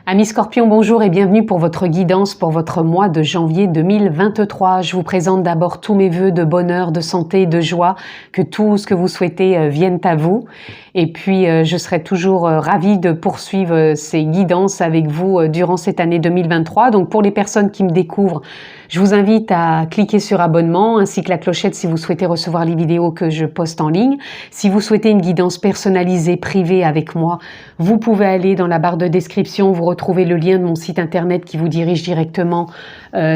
Amis Scorpions, bonjour et bienvenue pour votre guidance pour votre mois de janvier 2023. Je vous présente d'abord tous mes vœux de bonheur, de santé, de joie, que tout ce que vous souhaitez vienne à vous. Et puis, je serai toujours ravie de poursuivre ces guidances avec vous durant cette année 2023. Donc, pour les personnes qui me découvrent, je vous invite à cliquer sur abonnement ainsi que la clochette si vous souhaitez recevoir les vidéos que je poste en ligne. Si vous souhaitez une guidance personnalisée, privée avec moi, vous pouvez aller dans la barre de description, vous retrouvez le lien de mon site internet qui vous dirige directement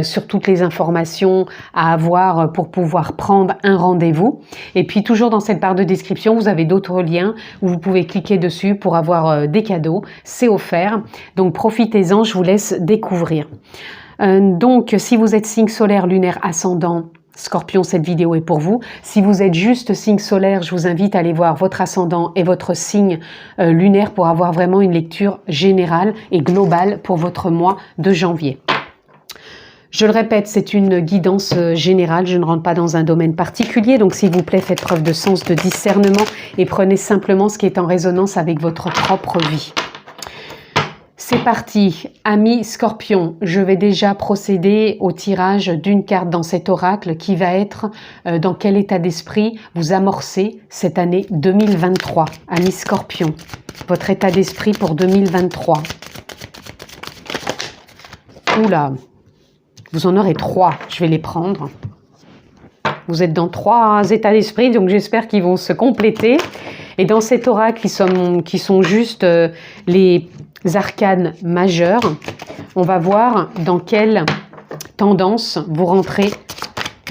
sur toutes les informations à avoir pour pouvoir prendre un rendez-vous. Et puis toujours dans cette barre de description, vous avez d'autres liens où vous pouvez cliquer dessus pour avoir des cadeaux. C'est offert. Donc profitez-en, je vous laisse découvrir. Donc si vous êtes signe solaire, lunaire, ascendant, Scorpion, cette vidéo est pour vous. Si vous êtes juste signe solaire, je vous invite à aller voir votre ascendant et votre signe lunaire pour avoir vraiment une lecture générale et globale pour votre mois de janvier. Je le répète, c'est une guidance générale, je ne rentre pas dans un domaine particulier, donc s'il vous plaît, faites preuve de sens, de discernement et prenez simplement ce qui est en résonance avec votre propre vie. C'est parti, amis Scorpions, je vais déjà procéder au tirage d'une carte dans cet oracle qui va être dans quel état d'esprit vous amorcez cette année 2023. Amis Scorpions, votre état d'esprit pour 2023. Oula, vous en aurez 3, je vais les prendre. Vous êtes dans 3 états d'esprit, donc j'espère qu'ils vont se compléter. Et dans cet oracle, qui sont juste les arcanes majeures, on va voir dans quelle tendance vous rentrez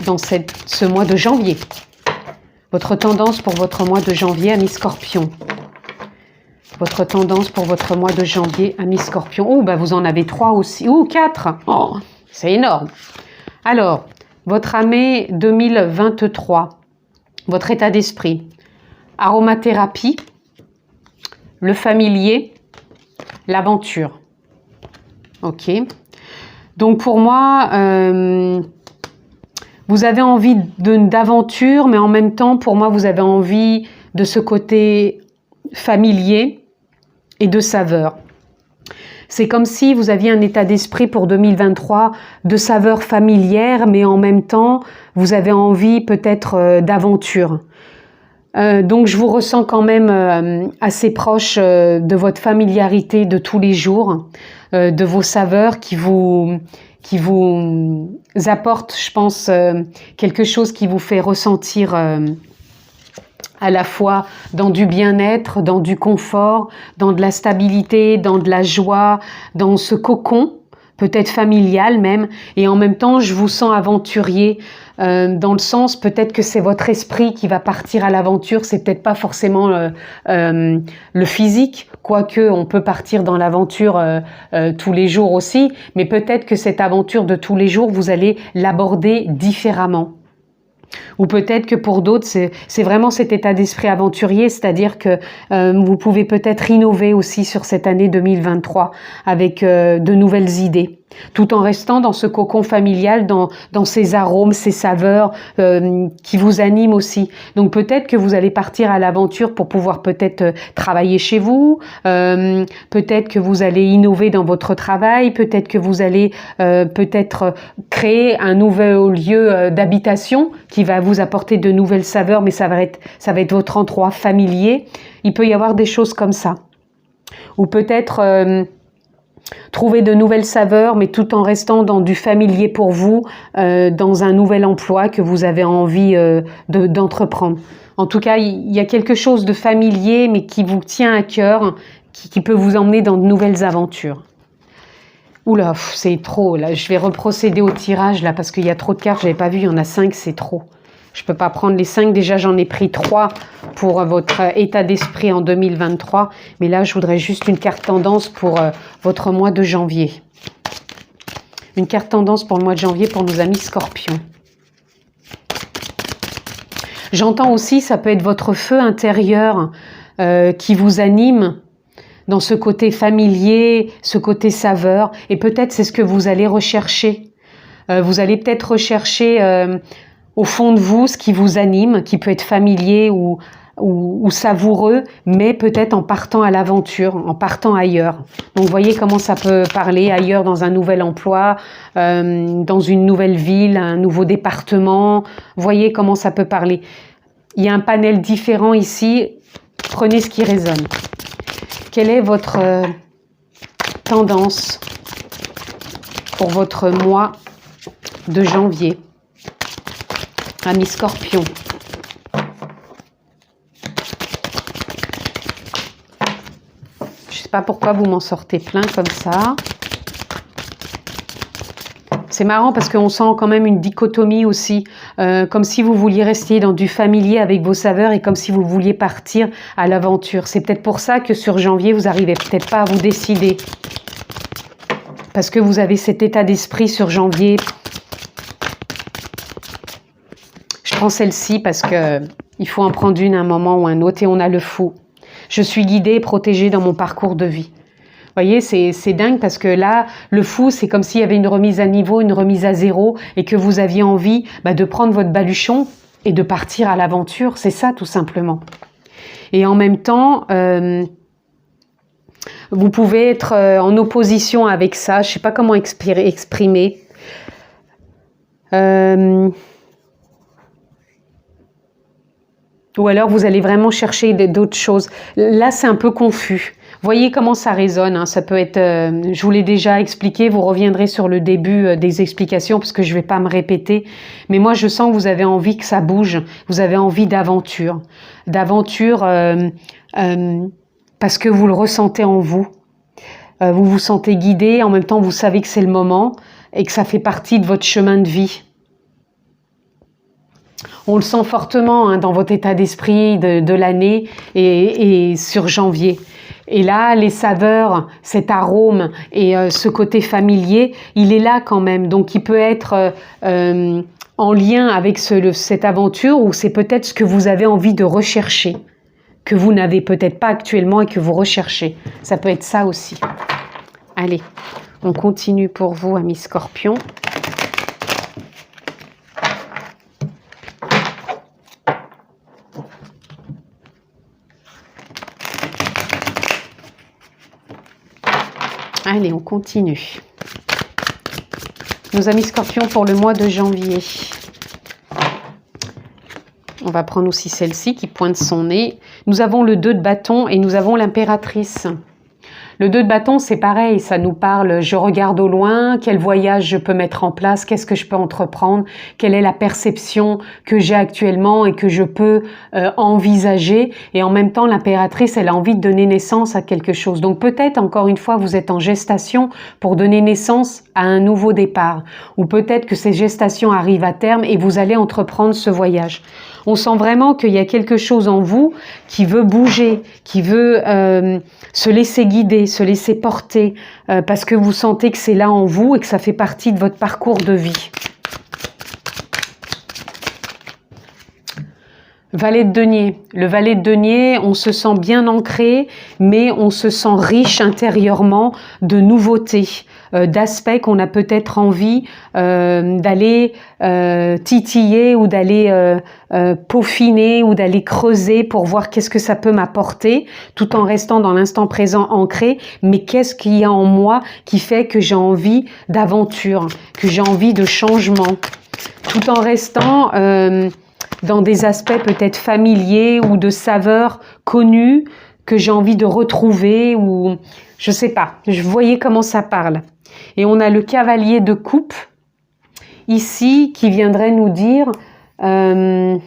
dans ce mois de janvier. Votre tendance pour votre mois de janvier, amis Scorpions. Votre tendance pour votre mois de janvier, amis Scorpions. Oh, bah vous en avez 3 aussi. Ou 4. Oh, c'est énorme. Alors, votre année 2023, votre état d'esprit, aromathérapie, le familier, l'aventure. Ok. Donc pour moi, vous avez envie d'aventure, mais en même temps, pour moi, vous avez envie de ce côté familier et de saveur. C'est comme si vous aviez un état d'esprit pour 2023 de saveur familière, mais en même temps, vous avez envie peut-être d'aventure. Donc je vous ressens quand même assez proche de votre familiarité de tous les jours, de vos saveurs qui vous apportent, je pense, quelque chose qui vous fait ressentir à la fois dans du bien-être, dans du confort, dans de la stabilité, dans de la joie, dans ce cocon, peut-être familial même, et en même temps je vous sens aventurier, dans le sens peut-être que c'est votre esprit qui va partir à l'aventure, c'est peut-être pas forcément le physique, quoique on peut partir dans l'aventure tous les jours aussi, mais peut-être que cette aventure de tous les jours, vous allez l'aborder différemment. Ou peut-être que pour d'autres, c'est vraiment cet état d'esprit aventurier, c'est-à-dire que vous pouvez peut-être innover aussi sur cette année 2023 avec de nouvelles idées, tout en restant dans ce cocon familial, dans ces arômes, ces saveurs qui vous animent aussi. Donc peut-être que vous allez partir à l'aventure pour pouvoir peut-être travailler chez vous, peut-être que vous allez innover dans votre travail, peut-être que vous allez peut-être créer un nouvel lieu d'habitation qui va vous apporter de nouvelles saveurs, mais ça va être votre endroit familier. Il peut y avoir des choses comme ça. Ou peut-être trouver de nouvelles saveurs, mais tout en restant dans du familier pour vous, dans un nouvel emploi que vous avez envie d'entreprendre. En tout cas, il y a quelque chose de familier, mais qui vous tient à cœur, qui peut vous emmener dans de nouvelles aventures. Oula, c'est trop, là. Je vais reprocéder au tirage, là, parce qu'il y a trop de cartes. Je n'avais pas vu, il y en a 5, c'est trop. Je ne peux pas prendre les 5. Déjà, j'en ai pris 3 pour votre état d'esprit en 2023. Mais là, je voudrais juste une carte tendance pour votre mois de janvier. Une carte tendance pour le mois de janvier pour nos amis Scorpions. J'entends aussi, ça peut être votre feu intérieur qui vous anime dans ce côté familier, ce côté saveur. Et peut-être c'est ce que vous allez rechercher. Vous allez peut-être rechercher au fond de vous ce qui vous anime, qui peut être familier ou ou savoureux, mais peut-être en partant à l'aventure, en partant ailleurs. Donc, vous voyez comment ça peut parler ailleurs, dans un nouvel emploi, dans une nouvelle ville, un nouveau département. Vous voyez comment ça peut parler. Il y a un panel différent ici. Prenez ce qui résonne. Quelle est votre tendance pour votre mois de janvier? Amis Scorpion. Je ne sais pas pourquoi vous m'en sortez plein comme ça. C'est marrant parce qu'on sent quand même une dichotomie aussi, comme si vous vouliez rester dans du familier avec vos saveurs et comme si vous vouliez partir à l'aventure. C'est peut-être pour ça que sur janvier, vous n'arrivez peut-être pas à vous décider. Parce que vous avez cet état d'esprit sur janvier. Je prends celle-ci parce que il faut en prendre une à un moment ou un autre et on a le fou. Je suis guidée et protégée dans mon parcours de vie. Vous voyez, c'est dingue parce que là, le fou, c'est comme s'il y avait une remise à niveau, une remise à zéro et que vous aviez envie de prendre votre baluchon et de partir à l'aventure. C'est ça, tout simplement. Et en même temps, vous pouvez être en opposition avec ça. Je ne sais pas comment exprimer. Ou alors, vous allez vraiment chercher d'autres choses. Là, c'est un peu confus. Voyez comment ça résonne, hein. Ça peut être, je vous l'ai déjà expliqué, vous reviendrez sur le début des explications parce que je ne vais pas me répéter. Mais moi, je sens que vous avez envie que ça bouge, vous avez envie d'aventure. D'aventure parce que vous le ressentez en vous. Vous vous sentez guidé, en même temps vous savez que c'est le moment et que ça fait partie de votre chemin de vie. On le sent fortement hein, dans votre état d'esprit de l'année et sur janvier. Et là, les saveurs, cet arôme et ce côté familier, il est là quand même. Donc, il peut être en lien avec cette aventure ou c'est peut-être ce que vous avez envie de rechercher, que vous n'avez peut-être pas actuellement et que vous recherchez. Ça peut être ça aussi. Allez, on continue pour vous, amis Scorpions. Allez, on continue. Nos amis Scorpions pour le mois de janvier. On va prendre aussi celle-ci qui pointe son nez. Nous avons le 2 de bâton et nous avons l'impératrice. Le 2 de bâton, c'est pareil, ça nous parle, je regarde au loin, quel voyage je peux mettre en place, qu'est-ce que je peux entreprendre, quelle est la perception que j'ai actuellement et que je peux envisager. Et en même temps, l'impératrice, elle a envie de donner naissance à quelque chose. Donc peut-être, encore une fois, vous êtes en gestation pour donner naissance à un nouveau départ. Ou peut-être que ces gestations arrivent à terme et vous allez entreprendre ce voyage. On sent vraiment qu'il y a quelque chose en vous qui veut bouger, qui veut se laisser guider, se laisser porter, parce que vous sentez que c'est là en vous et que ça fait partie de votre parcours de vie. Valet de denier. Le valet de denier, on se sent bien ancré, mais on se sent riche intérieurement de nouveautés, d'aspects qu'on a peut-être envie d'aller titiller ou d'aller peaufiner ou d'aller creuser pour voir qu'est-ce que ça peut m'apporter, tout en restant dans l'instant présent ancré, mais qu'est-ce qu'il y a en moi qui fait que j'ai envie d'aventure, que j'ai envie de changement, tout en restant dans des aspects peut-être familiers ou de saveurs connues que j'ai envie de retrouver ou je sais pas, je voyais comment ça parle. Et on a le cavalier de coupe ici qui viendrait nous dire qu'on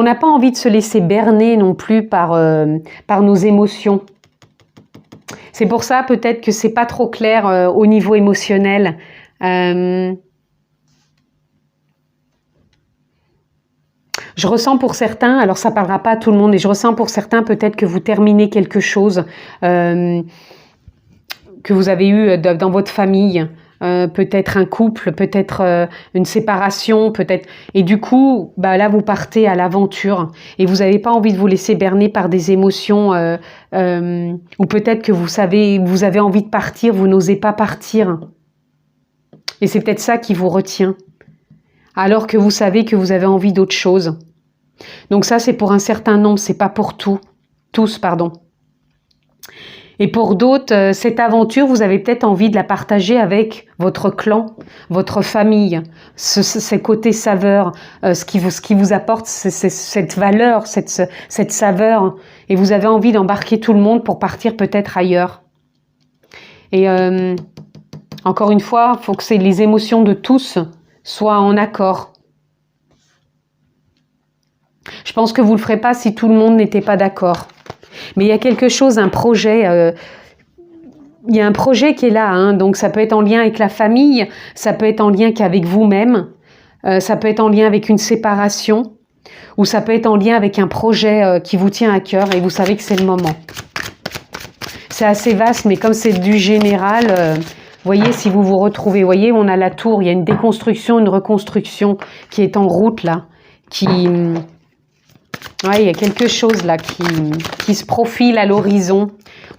n'a pas envie de se laisser berner non plus par nos émotions. C'est pour ça peut-être que c'est pas trop clair au niveau émotionnel. Je ressens pour certains, alors ça ne parlera pas à tout le monde, mais je ressens pour certains peut-être que vous terminez quelque chose que vous avez eu dans votre famille, peut-être un couple, peut-être une séparation, peut-être. Et du coup, là, vous partez à l'aventure et vous n'avez pas envie de vous laisser berner par des émotions ou peut-être que vous avez envie de partir, vous n'osez pas partir. Et c'est peut-être ça qui vous retient. Alors que vous savez que vous avez envie d'autre chose. Donc ça, c'est pour un certain nombre, c'est pas pour tous, pardon. Et pour d'autres, cette aventure, vous avez peut-être envie de la partager avec votre clan, votre famille, ce côté saveur, ce qui vous apporte cette valeur, cette saveur. Et vous avez envie d'embarquer tout le monde pour partir peut-être ailleurs. Et encore une fois, il faut que les émotions de tous soient en accord. Je pense que vous ne le ferez pas si tout le monde n'était pas d'accord. Mais il y a quelque chose, un projet, il y a un projet qui est là, hein, donc ça peut être en lien avec la famille, ça peut être en lien qu'avec vous-même, ça peut être en lien avec une séparation, ou ça peut être en lien avec un projet qui vous tient à cœur et vous savez que c'est le moment. C'est assez vaste, mais comme c'est du général, voyez, si vous vous retrouvez, voyez, on a la tour, il y a une déconstruction, une reconstruction qui est en route là, ouais, il y a quelque chose là qui se profile à l'horizon.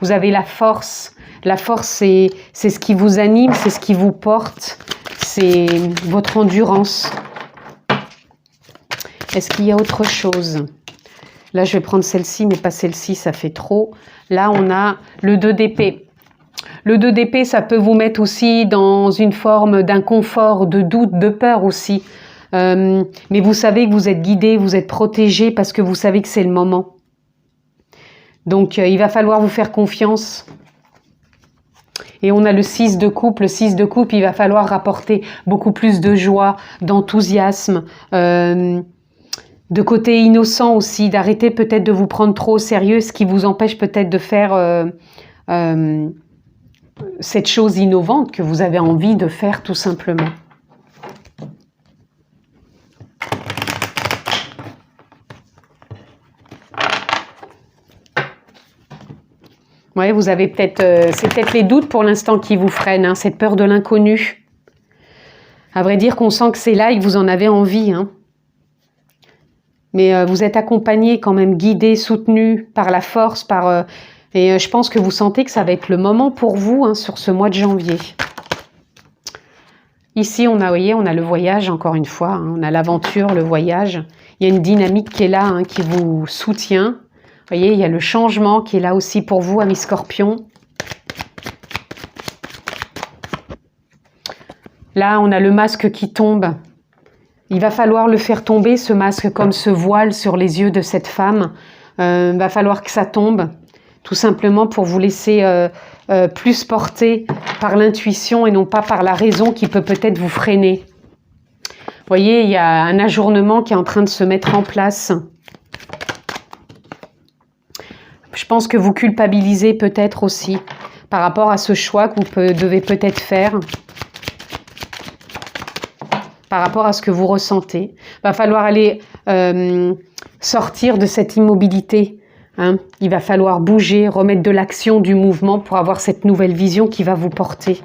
Vous avez la force. La force, c'est ce qui vous anime, c'est ce qui vous porte, c'est votre endurance. Est-ce qu'il y a autre chose? Là, je vais prendre celle-ci, mais pas celle-ci, ça fait trop. Là, on a le 2 d'épée. Le 2 d'épée, ça peut vous mettre aussi dans une forme d'inconfort, de doute, de peur aussi. Mais vous savez que vous êtes guidé, vous êtes protégé parce que vous savez que c'est le moment. Donc, il va falloir vous faire confiance. Et on a le 6 de coupe. Le 6 de coupe, il va falloir rapporter beaucoup plus de joie, d'enthousiasme, de côté innocent aussi, d'arrêter peut-être de vous prendre trop au sérieux, ce qui vous empêche peut-être de faire cette chose innovante que vous avez envie de faire tout simplement. Ouais, vous avez peut-être, c'est peut-être les doutes pour l'instant qui vous freinent, hein, cette peur de l'inconnu. À vrai dire qu'on sent que c'est là et que vous en avez envie. Hein. Mais vous êtes accompagné, quand même guidé, soutenu par la force, et je pense que vous sentez que ça va être le moment pour vous hein, sur ce mois de janvier. Ici, on a, voyez, on a le voyage, encore une fois, hein, on a l'aventure, le voyage. Il y a une dynamique qui est là, hein, qui vous soutient. Vous voyez, il y a le changement qui est là aussi pour vous, amis Scorpions. Là, on a le masque qui tombe. Il va falloir le faire tomber, ce masque, comme ce voile sur les yeux de cette femme. Il va falloir que ça tombe, tout simplement pour vous laisser plus porter par l'intuition et non pas par la raison qui peut peut-être vous freiner. Vous voyez, il y a un ajournement qui est en train de se mettre en place. Je pense que vous culpabilisez peut-être aussi par rapport à ce choix que vous devez peut-être faire, par rapport à ce que vous ressentez. Il va falloir aller sortir de cette immobilité. Hein. Il va falloir bouger, remettre de l'action, du mouvement pour avoir cette nouvelle vision qui va vous porter.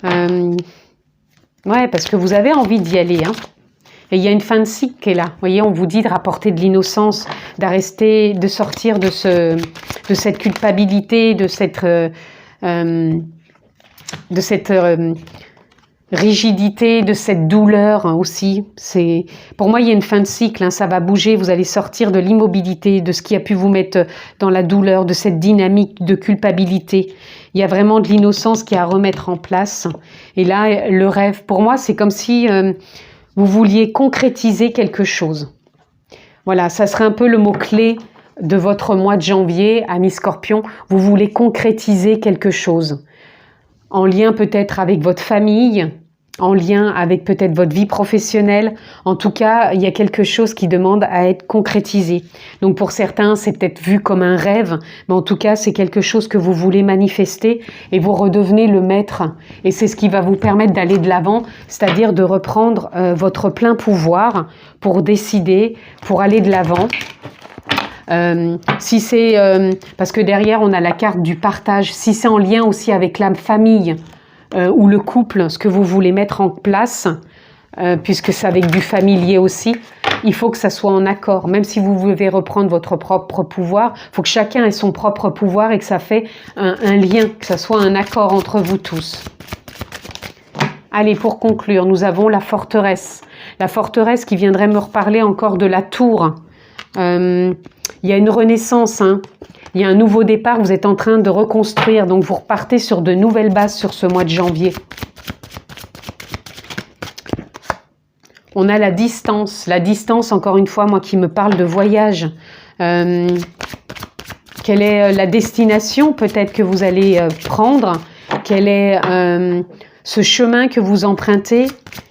Ouais, parce que vous avez envie d'y aller. Hein. Et il y a une fin de cycle qui est là. Vous voyez, on vous dit de rapporter de l'innocence, de sortir de cette culpabilité, de cette rigidité, de cette douleur hein, aussi. Pour moi, il y a une fin de cycle, hein, ça va bouger, vous allez sortir de l'immobilité, de ce qui a pu vous mettre dans la douleur, de cette dynamique de culpabilité. Il y a vraiment de l'innocence qui est à remettre en place. Et là, le rêve, pour moi, c'est comme si vous vouliez concrétiser quelque chose. Voilà, ça serait un peu le mot-clé de votre mois de janvier, amis Scorpions. Vous voulez concrétiser quelque chose. En lien peut-être avec votre famille, en lien avec peut-être votre vie professionnelle. En tout cas, il y a quelque chose qui demande à être concrétisé. Donc pour certains, c'est peut-être vu comme un rêve, mais en tout cas, c'est quelque chose que vous voulez manifester et vous redevenez le maître. Et c'est ce qui va vous permettre d'aller de l'avant, c'est-à-dire de reprendre votre plein pouvoir pour décider, pour aller de l'avant. Si c'est parce que derrière on a la carte du partage, si c'est en lien aussi avec la famille ou le couple, ce que vous voulez mettre en place, puisque c'est avec du familier aussi, il faut que ça soit en accord. Même si vous devez reprendre votre propre pouvoir, il faut que chacun ait son propre pouvoir et que ça fait un lien, que ça soit un accord entre vous tous. Allez, pour conclure, nous avons la forteresse. La forteresse qui viendrait me reparler encore de la tour. Il y a une renaissance, hein. Il y a un nouveau départ, vous êtes en train de reconstruire, donc vous repartez sur de nouvelles bases sur ce mois de janvier. On a la distance, encore une fois, moi qui me parle de voyage. Quelle est la destination peut-être que vous allez prendre? Quel est ce chemin que vous empruntez?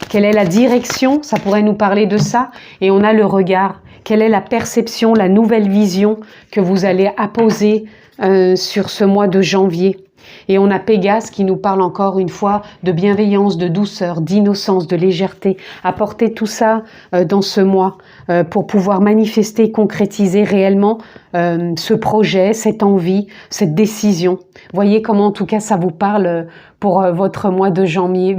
Quelle est la direction? Ça pourrait nous parler de ça. Et on a le regard. Quelle est la perception, la nouvelle vision que vous allez apposer sur ce mois de janvier? Et on a Pégase qui nous parle encore une fois de bienveillance, de douceur, d'innocence, de légèreté. Apportez tout ça dans ce mois pour pouvoir manifester, concrétiser réellement ce projet, cette envie, cette décision. Voyez comment en tout cas ça vous parle pour votre mois de janvier,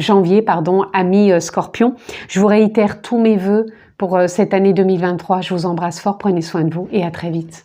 amis Scorpion. Je vous réitère tous mes vœux pour cette année 2023. Je vous embrasse fort, prenez soin de vous et à très vite.